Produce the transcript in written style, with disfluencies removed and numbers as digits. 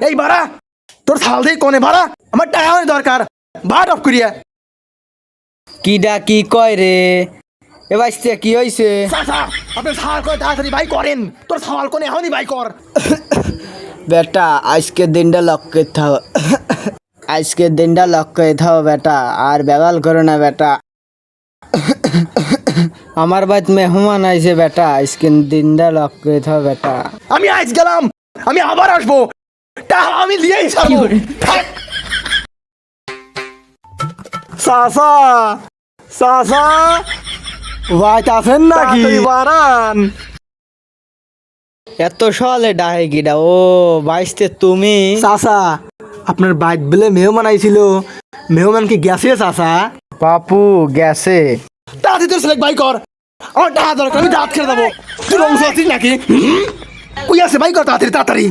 এই বাড়া তোর সাল দিয়ে কোনে ভাড়া আমার টাকা অনেক দরকার ভাড়া টপ করিয়া কিডা কি কয় রে এ বাইসতে কি হইছে চাচা আপনি সাল করে তাড়াতাড়ি ভাই করেন তোর সাল কোনে এখনই ভাই কর বেটা আজকে দিনটা লক্ষ্যে থাও আজকে দিনটা লক্ষ্যে থাও বেটা আর বেগাল করো না বেটা আমার বাড়িতে মেহমান আইছে বেটা আজকে দিনটা লক্ষ্যে থাও বেটা আমি আজ গেলাম আমি আবার আসবো টাকা আমি দিয়েই ছাড়বো থাক। চাচা চাচা ভাই আছেন নাকি বারান এত সলে ডাহে কিডা ও বাইসতে তুমি চাচা আপনার বাইক বলে মেহমান আইছিল মেহমান কি গেছে চাচা বাপু গেছে তাড়াতাড়ি তোর সিলেক্ট বাই কর আমার টাকা দরকার আমি দাঁত খেয়ে দেবো তুই অংশ আছিস নাকি কই আছে বাই কর তাড়াতাড়ি তাড়াতাড়ি